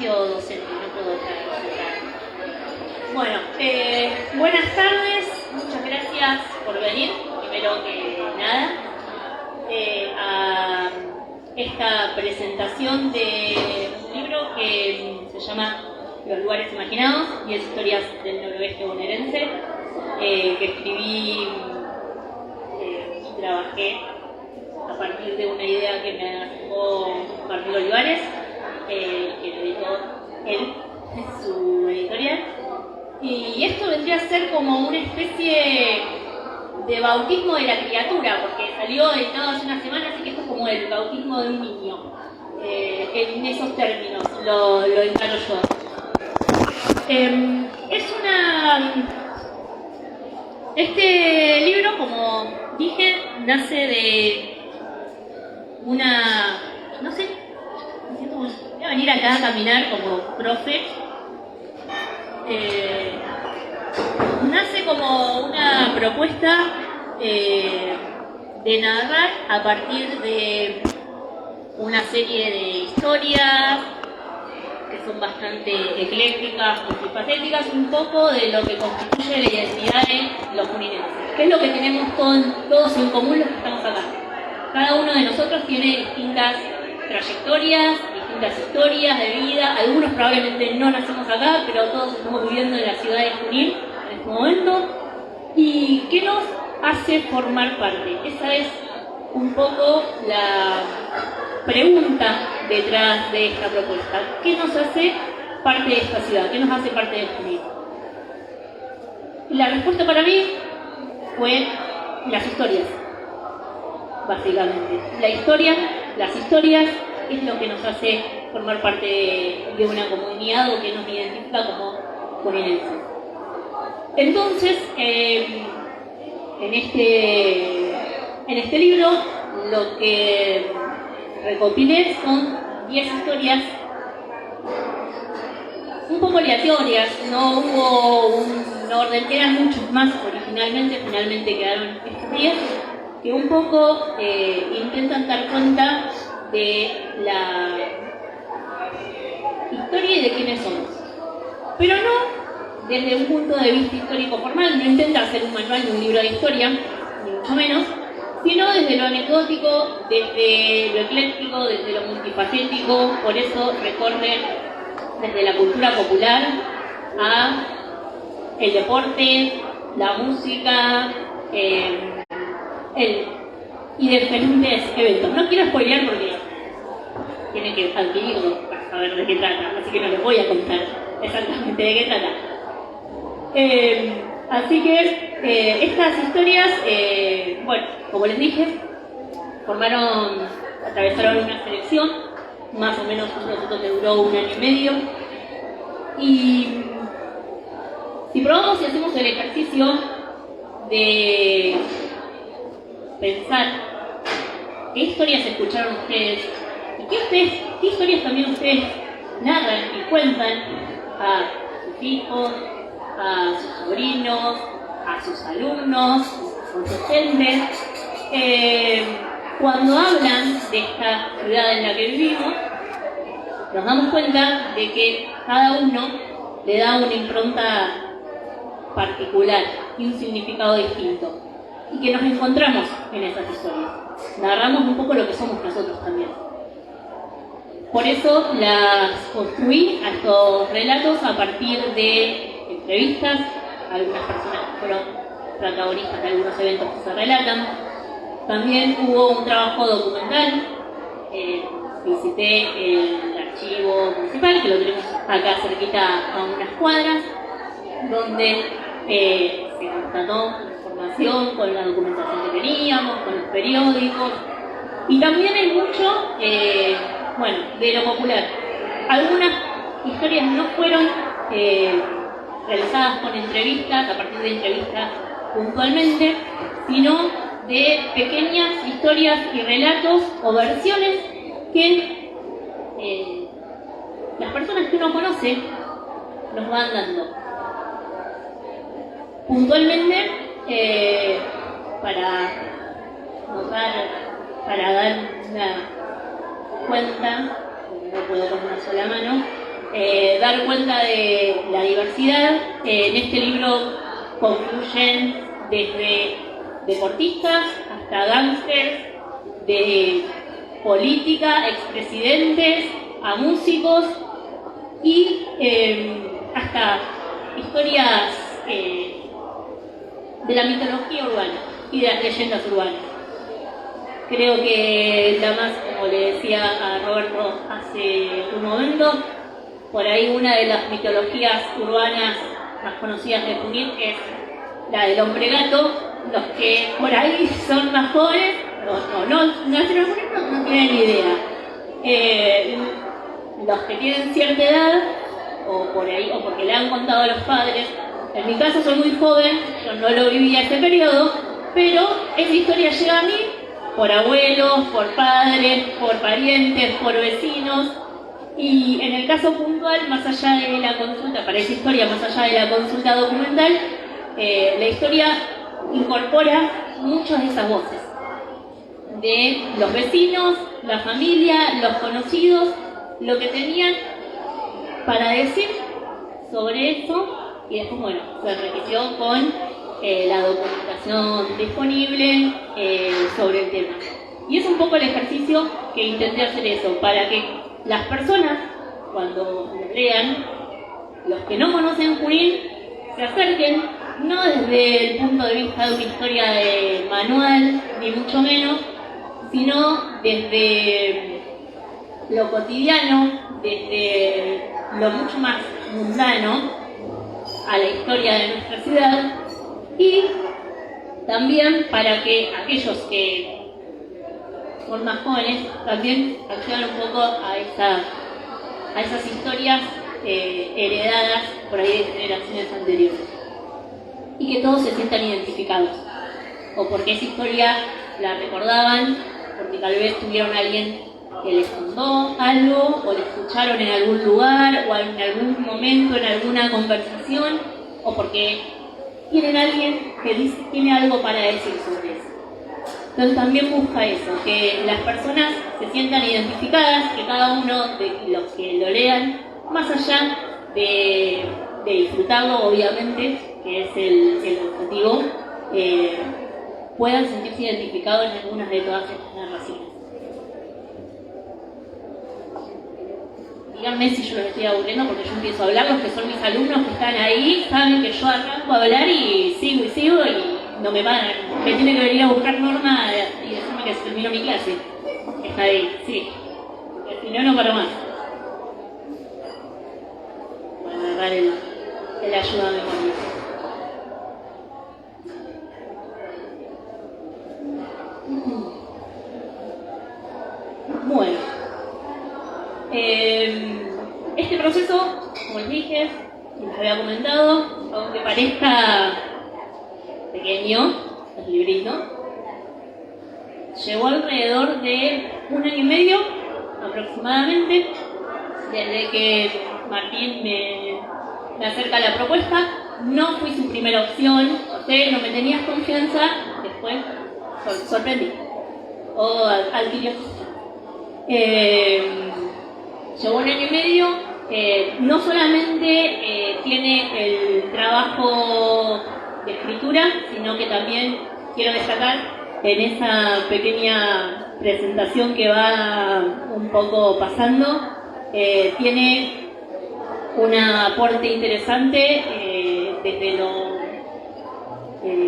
docente, no puedo traer. Bueno, buenas tardes, muchas gracias por venir, primero que nada, a esta presentación de un libro que se llama Los lugares imaginados, 10 historias del noroeste bonaerense, que escribí y trabajé a partir de una idea que me arrojó Martín Olivares, que lo editó él en su editorial. Y esto vendría a ser como una especie de bautismo de la criatura, porque salió editado hace una semana, así que esto es como el bautismo de un niño. En esos términos lo encaro yo. Este libro, como dije, nace de una... no sé, voy a venir acá a caminar como profe. Nace como una propuesta de narrar a partir de una serie de historias que son bastante eclécticas, multifacéticas, un poco de lo que constituye la identidad de los bonaerenses. ¿Qué es lo que tenemos todos en común los que estamos acá? Cada uno de nosotros tiene distintas trayectorias, distintas historias de vida. Algunos probablemente no nacemos acá, pero todos estamos viviendo en la ciudad de Junín en este momento. ¿Y qué nos hace formar parte? Esa es un poco la pregunta detrás de esta propuesta. ¿Qué nos hace parte de esta ciudad? ¿Qué nos hace parte de Junín? La respuesta para mí fue las historias, básicamente. Las historias es lo que nos hace formar parte de una comunidad o que nos identifica como bonaerenses. Entonces, en este libro lo que recopilé son 10 historias un poco aleatorias, no hubo un orden, eran muchos más originalmente, finalmente quedaron estos 10, que un poco intentan dar cuenta de la historia y de quiénes somos. Pero no desde un punto de vista histórico formal, no intenta hacer un manual de un libro de historia, ni mucho menos, sino desde lo anecdótico, desde lo ecléctico, desde lo multifacético. Por eso recorre desde la cultura popular a el deporte, la música, y diferentes eventos. No quiero spoilear porque tienen que adquirirlo para saber de qué trata, así que no les voy a contar exactamente de qué trata. Así que estas historias, bueno, como les dije, atravesaron una selección, más o menos un proceso que duró 1 año y medio. Y si probamos y hacemos el ejercicio de pensar qué historias escucharon ustedes y qué historias también ustedes narran y cuentan a sus hijos, a sus sobrinos, a sus alumnos, a sus docentes, cuando hablan de esta ciudad en la que vivimos, nos damos cuenta de que cada uno le da una impronta particular y un significado distinto, y que nos encontramos en esas historias. Narramos un poco lo que somos nosotros también. Por eso las construí a estos relatos a partir de entrevistas, algunas personas que fueron protagonistas de algunos eventos que se relatan. También hubo un trabajo documental. Visité el archivo municipal, que lo tenemos acá cerquita a unas cuadras, donde se constató información con la documentación que teníamos, con los periódicos, y también hay mucho, de lo popular. Algunas historias no fueron realizadas con entrevistas, a partir de entrevistas puntualmente, sino de pequeñas historias y relatos o versiones que las personas que uno conoce nos van dando. Puntualmente, para dar una cuenta, no puedo con una sola mano, dar cuenta de la diversidad. En este libro confluyen desde deportistas hasta gángsters, de política, expresidentes, a músicos y hasta historias de la mitología urbana y de las leyendas urbanas. Creo que la más, como le decía a Roberto hace un momento, por ahí una de las mitologías urbanas más conocidas de Junín es la del hombre gato. Los que por ahí son más jóvenes, no tienen ni idea. Los que tienen cierta edad, o por ahí, o porque le han contado a los padres. En mi caso soy muy joven, yo no lo viví ese periodo, pero esa historia llega a mí por abuelos, por padres, por parientes, por vecinos. Y en el caso puntual, más allá de la consulta, para esa historia, más allá de la consulta documental, la historia incorpora muchas de esas voces, de los vecinos, la familia, los conocidos, lo que tenían para decir sobre eso, y después, bueno, se repitió con la documentación disponible sobre el tema. Y es un poco el ejercicio que intenté hacer eso, para que las personas, cuando lo lean, los que no conocen Junín, se acerquen, no desde el punto de vista de una historia de manual, ni mucho menos, sino desde lo cotidiano, desde lo mucho más mundano a la historia de nuestra ciudad, y también para que aquellos que son más jóvenes también accedan un poco a esas historias heredadas por ahí de generaciones anteriores, y que todos se sientan identificados, o porque esa historia la recordaban, porque tal vez tuvieron a alguien que les contó algo, o le escucharon en algún lugar, o en algún momento, en alguna conversación, o porque tienen a alguien que tiene algo para decir sobre eso. Entonces también busca eso, que las personas se sientan identificadas, que cada uno de los que lo lean, más allá de disfrutarlo, obviamente, que es el objetivo, puedan sentirse identificados en algunas de todas estas narraciones. Díganme si yo los estoy aburriendo, porque yo empiezo a hablar. Los que son mis alumnos que están ahí saben que yo arranco a hablar y sigo y no me paran. Me tiene que venir a buscar Norma y decirme que se terminó mi clase. Está ahí, sí. Porque si no, no paro más. Voy a agarrar el ayuda a memoria. Bueno. Este proceso, como les dije, les había comentado, aunque parezca pequeño, el librito, llevó alrededor de 1 año y medio aproximadamente, desde que Martín me acerca la propuesta. No fui su primera opción, no me tenías confianza, después sorprendí o adquirió. Llevó 1 año y medio. No solamente tiene el trabajo de escritura, sino que también quiero destacar en esa pequeña presentación que va un poco pasando, tiene un aporte interesante desde lo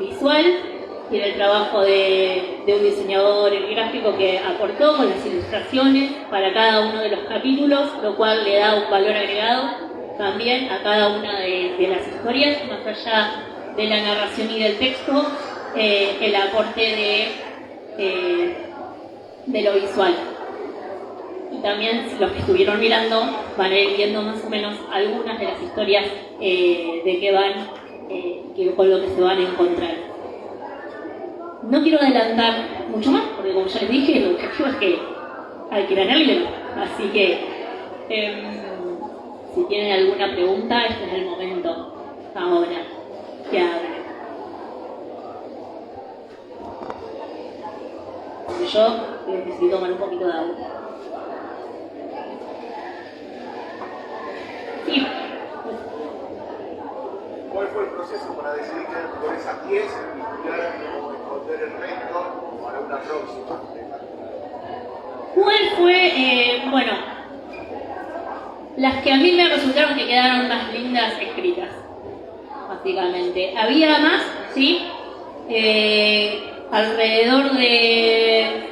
visual. Tiene el trabajo de un diseñador gráfico que aportó con las ilustraciones para cada uno de los capítulos, lo cual le da un valor agregado también a cada una de las historias, más allá de la narración y del texto, el aporte de lo visual. Y también, los que estuvieron mirando van a ir viendo más o menos algunas de las historias de qué van, con lo que se van a encontrar. No quiero adelantar mucho más, porque como ya les dije, el objetivo es que hay que leerlo. Así que, si tienen alguna pregunta, este es el momento ahora que hablen. Porque yo necesito tomar un poquito de agua. sí. ¿Cuál fue el proceso para decidir quedar con esas 10 y ya no esconder el resto para una próxima? ¿Cuál fue, bueno, las que a mí me resultaron que quedaron más lindas escritas, básicamente? Había más, ¿sí? Alrededor de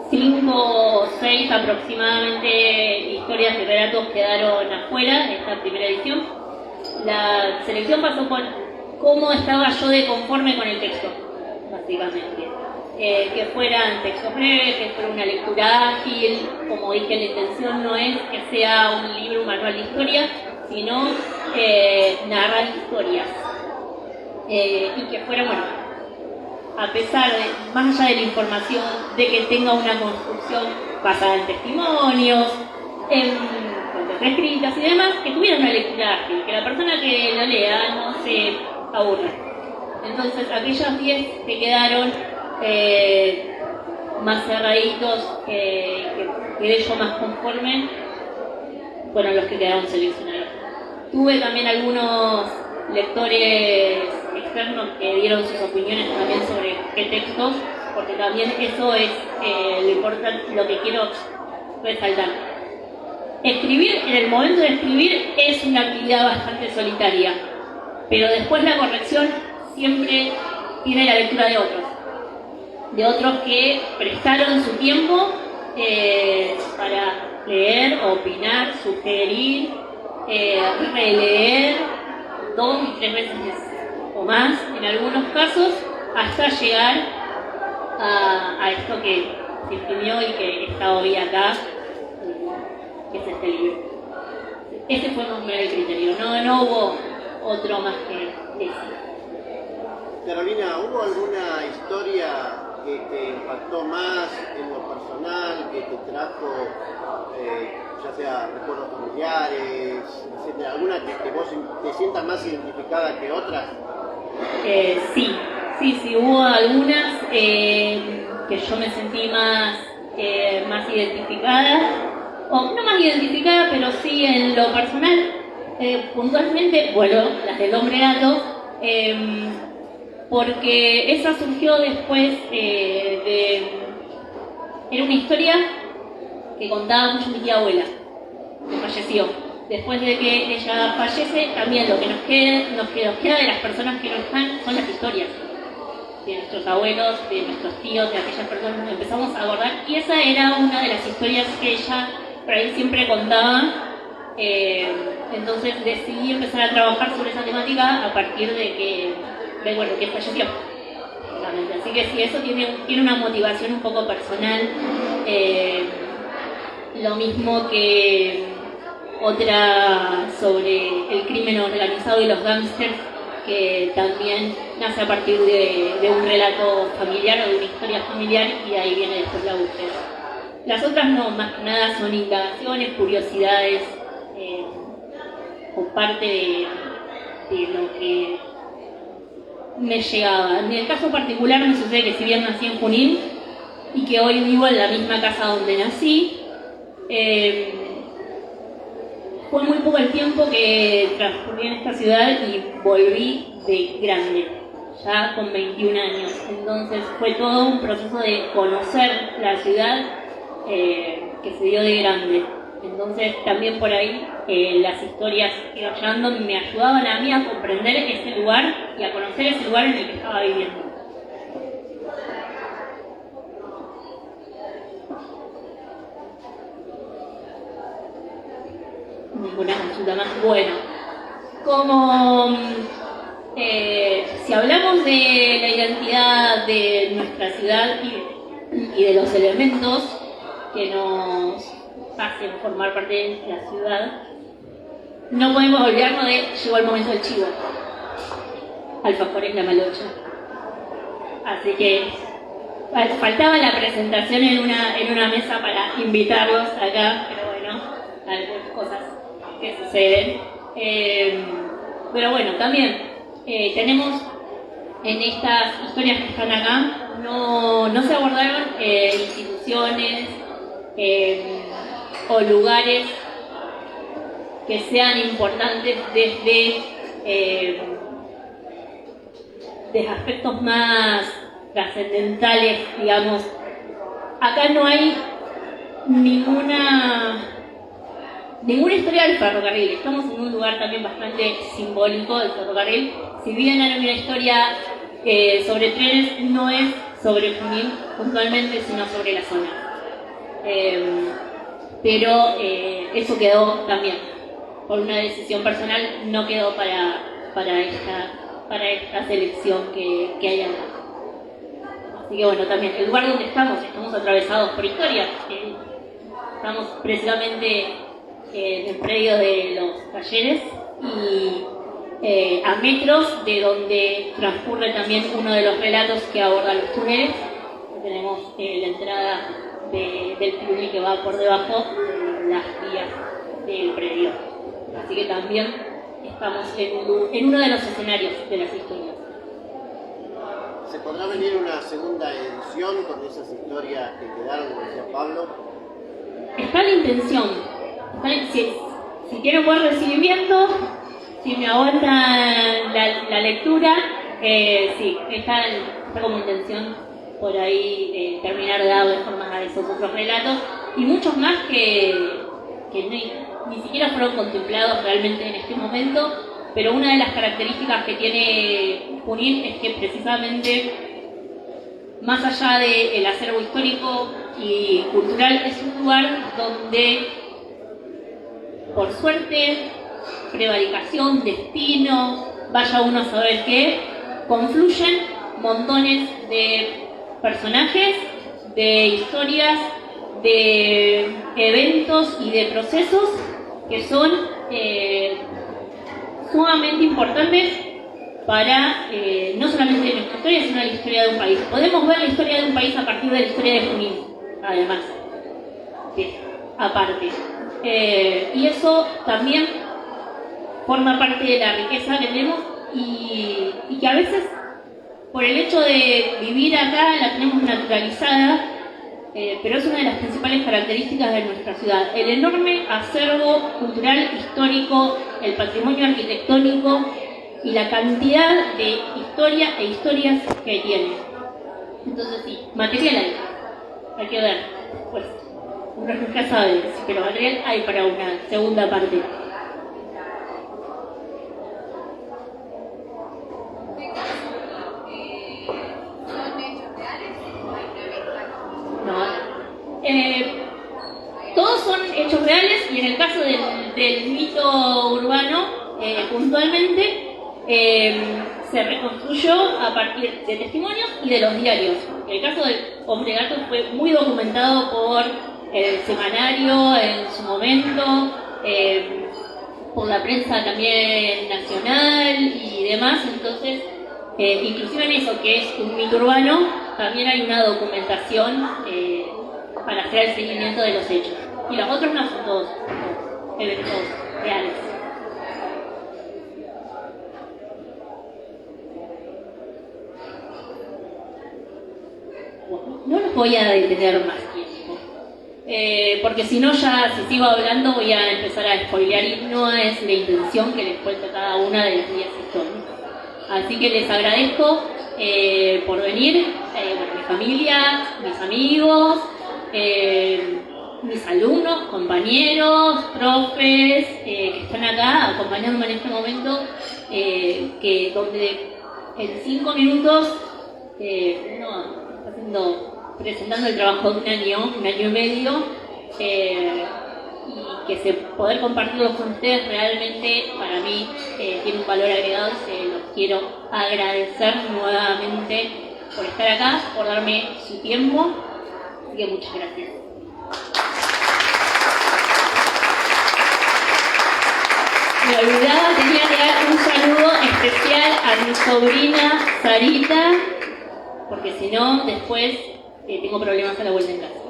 5 o 6 aproximadamente historias y relatos quedaron afuera de esta primera edición. La selección pasó por cómo estaba yo de conforme con el texto, básicamente. Que fueran textos breves, que fuera una lectura ágil. Como dije, la intención no es que sea un libro, un manual de historia, sino narrar historias. Y que fuera, bueno, a pesar de, más allá de la información, de que tenga una construcción basada en testimonios, en fuentes escritas y demás, que tuviera una lectura ágil, que la persona que lo lea no se aburra. Entonces, aquellas 10 que quedaron más cerraditos, que quedé yo más conforme, fueron los que quedaron seleccionados. Tuve también algunos lectores externos que dieron sus opiniones también sobre qué textos, porque también eso es lo importante, lo que quiero resaltar. Escribir, en el momento de escribir, es una actividad bastante solitaria, pero después la corrección siempre tiene la lectura de otros que prestaron su tiempo para leer, opinar, sugerir, releer 2 y 3 veces o más en algunos casos, hasta llegar a esto que se imprimió y que está hoy acá, que es este libro. Ese fue más o menos el criterio, no hubo otro más que ese. Carolina, ¿hubo alguna historia que te impactó más en lo personal, que te trajo, ya sea recuerdos familiares, etcétera? ¿Alguna que vos te sientas más identificada que otras? Sí, hubo algunas que yo me sentí más identificada, o no más identificada, pero sí en lo personal, puntualmente, bueno, las del hombre gato, porque esa surgió después era una historia que contaba mucho mi tía abuela, que falleció. Después de que ella fallece, también lo que nos queda de las personas que no están son las historias de nuestros abuelos, de nuestros tíos, de aquellas personas que empezamos a abordar, y esa era una de las historias que ella por ahí siempre contaba. Entonces decidí empezar a trabajar sobre esa temática a partir de que falleció. Así que sí, eso tiene una motivación un poco personal, lo mismo que otra sobre el crimen organizado y los gángsters, que también nace a partir de un relato familiar o de una historia familiar, y de ahí viene después la búsqueda. Las otras no, más que nada son indagaciones, curiosidades, o parte de lo que me llegaba. En el caso particular me sucede que si bien nací en Junín y que hoy vivo en la misma casa donde nací, fue muy poco el tiempo que transcurrí en esta ciudad y volví de grande, ya con 21 años. Entonces fue todo un proceso de conocer la ciudad que se dio de grande. Entonces también por ahí las historias que iban llegando me ayudaban a mí a comprender ese lugar y a conocer ese lugar en el que estaba viviendo. Ninguna consulta más. Bueno, como si hablamos de la identidad de nuestra ciudad y de los elementos que nos hacen formar parte de la ciudad, no podemos olvidarnos de llegó el momento del chivo. Alfajores La Malocha. Así que faltaba la presentación en una mesa para invitarlos acá, pero bueno, algunas cosas que suceden. Pero bueno, también tenemos en estas historias que están acá, no se abordaron instituciones o lugares que sean importantes desde aspectos más trascendentales, digamos. Acá no hay ninguna historia del ferrocarril. Estamos en un lugar también bastante simbólico del ferrocarril. Si bien hay una historia sobre trenes, no es sobre Junín puntualmente, sino sobre la zona. Pero eso quedó también por una decisión personal, no quedó para esta selección que hay acá. Así que bueno, también el lugar donde estamos atravesados por historia. Estamos precisamente en el predio de los talleres y a metros de donde transcurre también uno de los relatos que aborda los túneles. Tenemos la entrada del túnel que va por debajo de las vías del predio. Así que también estamos en uno de los escenarios de las historias. ¿Se podrá venir una segunda edición con esas historias que quedaron, como decía Pablo? Está la intención. Si quiero buen recibimiento, si me aguantan la lectura, sí, está como intención por ahí terminar de darle formas a esos otros relatos y muchos más que ni siquiera fueron contemplados realmente en este momento, pero una de las características que tiene Junín es que precisamente, más allá del acervo histórico y cultural, es un lugar donde, por suerte, prevaricación, destino, vaya uno a saber qué, confluyen montones de personajes, de historias, de eventos y de procesos que son sumamente importantes para no solamente nuestra historia, sino la historia de un país. Podemos ver la historia de un país a partir de la historia de Junín, además, aparte. Y eso también forma parte de la riqueza que tenemos y que a veces, por el hecho de vivir acá, la tenemos naturalizada, pero es una de las principales características de nuestra ciudad. El enorme acervo cultural, histórico, el patrimonio arquitectónico y la cantidad de historia e historias que tiene. Entonces sí, material hay que ver, pues uno nunca sabe, pero material hay para una segunda parte. Todos son hechos reales y en el caso del mito urbano, puntualmente, se reconstruyó a partir de testimonios y de los diarios. El caso del Hombre Gato fue muy documentado por el semanario en su momento, por la prensa también nacional y demás. Entonces, inclusive en eso que es un mito urbano, también hay una documentación para hacer el seguimiento de los hechos. Y los otros no son todos eventos reales. Bueno, no los voy a detener más tiempo, porque si no, si sigo hablando voy a empezar a spoilear y no es la intención que les cuente cada una de las 10 historias. Así que les agradezco por venir, mi familia, mis amigos, mis alumnos, compañeros, profes que están acá acompañándome en este momento, donde en 5 minutos uno está presentando el trabajo de un año y medio, y que poder compartirlo con ustedes realmente para mí tiene un valor agregado y se los quiero agradecer nuevamente por estar acá, por darme su tiempo. Así que muchas gracias. Me olvidaba, tenía que dar un saludo especial a mi sobrina Sarita, porque si no, después tengo problemas a la vuelta en casa.